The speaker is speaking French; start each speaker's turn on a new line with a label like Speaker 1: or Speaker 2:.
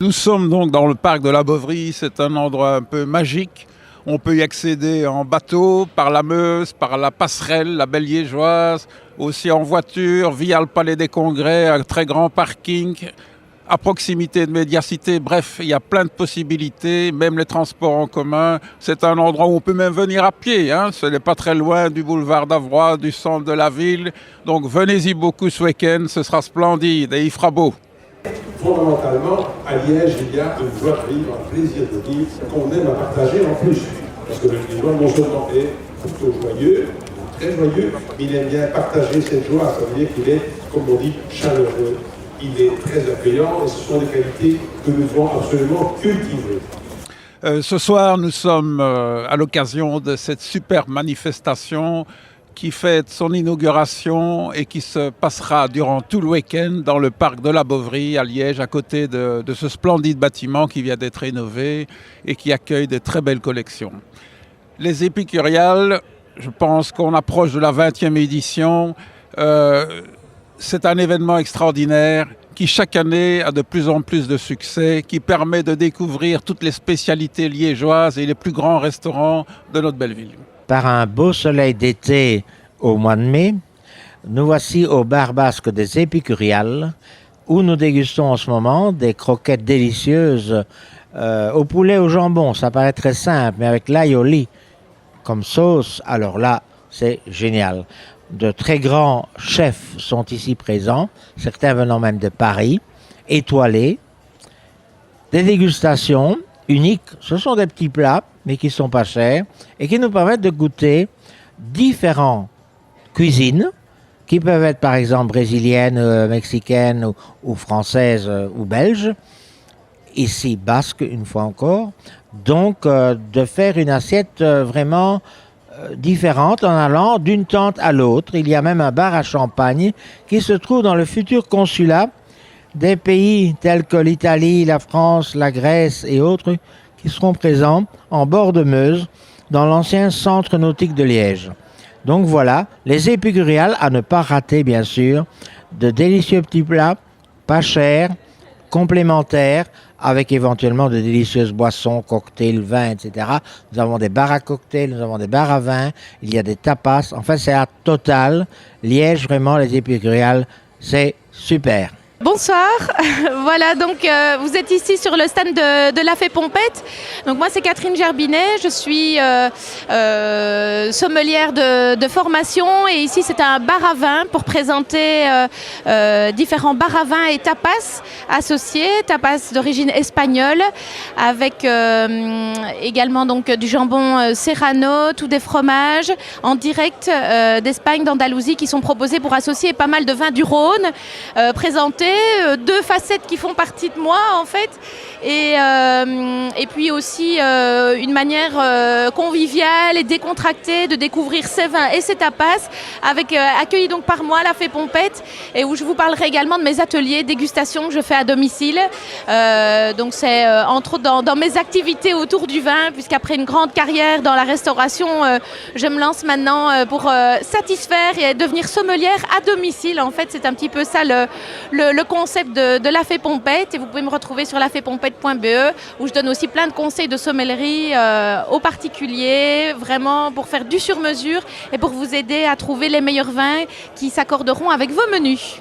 Speaker 1: Nous sommes donc dans le parc de la Bovrie, c'est un endroit un peu magique. On peut y accéder en bateau, par la Meuse, par la passerelle, la Belle Liégeoise, aussi en voiture, via le Palais des Congrès, un très grand parking, à proximité de Médiacité. Bref, il y a plein de possibilités, même les transports en commun. C'est un endroit où on peut même venir à pied, hein. Ce n'est pas très loin du boulevard d'Avroy, du centre de la ville. Donc venez-y beaucoup ce week-end, ce sera splendide et il fera beau.
Speaker 2: Fondamentalement, à Liège, il y a une joie de vivre, un plaisir de vivre, qu'on aime à partager en plus. Parce que le Liégeois, non seulement est plutôt joyeux, très joyeux, mais il aime bien partager cette joie. Ça veut dire qu'il est, comme on dit, chaleureux. Il est très accueillant et ce sont des qualités que nous devons absolument cultiver.
Speaker 1: Ce soir, nous sommes à l'occasion de cette superbe manifestation qui fête son inauguration et qui se passera durant tout le week-end dans le parc de la Bovrie à Liège, à côté de ce splendide bâtiment qui vient d'être rénové et qui accueille de très belles collections. Les Épicuriales, je pense qu'on approche de la 20e édition. C'est un événement extraordinaire qui chaque année a de plus en plus de succès, qui permet de découvrir toutes les spécialités liégeoises et les plus grands restaurants de notre belle ville.
Speaker 3: Par un beau soleil d'été au mois de mai, nous voici au bar basque des Épicuriales, où nous dégustons en ce moment des croquettes délicieuses au poulet au jambon. Ça paraît très simple, mais avec l'ail au lit comme sauce, alors là, c'est génial. De très grands chefs sont ici présents, certains venant même de Paris, étoilés. Des dégustations uniques, ce sont des petits plats, mais qui ne sont pas chers, et qui nous permettent de goûter différentes cuisines, qui peuvent être par exemple brésiliennes, mexicaines ou françaises ou belges, ici basque une fois encore. Donc de faire une assiette vraiment différente en allant d'une tente à l'autre. Il y a même un bar à champagne qui se trouve dans le futur consulat des pays tels que l'Italie, la France, la Grèce et autres qui seront présents en bord de Meuse dans l'ancien centre nautique de Liège. Donc voilà, les Épicuriales à ne pas rater bien sûr, de délicieux petits plats, pas chers, complémentaires, avec éventuellement de délicieuses boissons, cocktails, vins, etc. Nous avons des bars à cocktails, nous avons des bars à vin, il y a des tapas. Enfin, c'est à total. Liège, vraiment, les Épicuriales, c'est super.
Speaker 4: Bonsoir, voilà donc vous êtes ici sur le stand de la Fée Pompette. Donc moi c'est Catherine Gerbinet, je suis sommelière de formation et ici c'est un bar à vin pour présenter différents bars à vin et tapas associés, tapas d'origine espagnole avec également donc du jambon serrano, tous des fromages en direct d'Espagne, d'Andalousie qui sont proposés pour associer pas mal de vins du Rhône présentés. Deux facettes qui font partie de moi en fait et puis aussi une manière conviviale et décontractée de découvrir ces vins et ces tapas avec accueilli donc par moi la Fée Pompette et où je vous parlerai également de mes ateliers dégustation que je fais à domicile. Donc c'est entre autres dans mes activités autour du vin puisqu'après une grande carrière dans la restauration je me lance maintenant pour satisfaire et devenir sommelière à domicile. En fait c'est un petit peu ça le concept de la Fée Pompette et vous pouvez me retrouver sur lafepompette.be où je donne aussi plein de conseils de sommellerie aux particuliers, vraiment pour faire du sur-mesure et pour vous aider à trouver les meilleurs vins qui s'accorderont avec vos menus.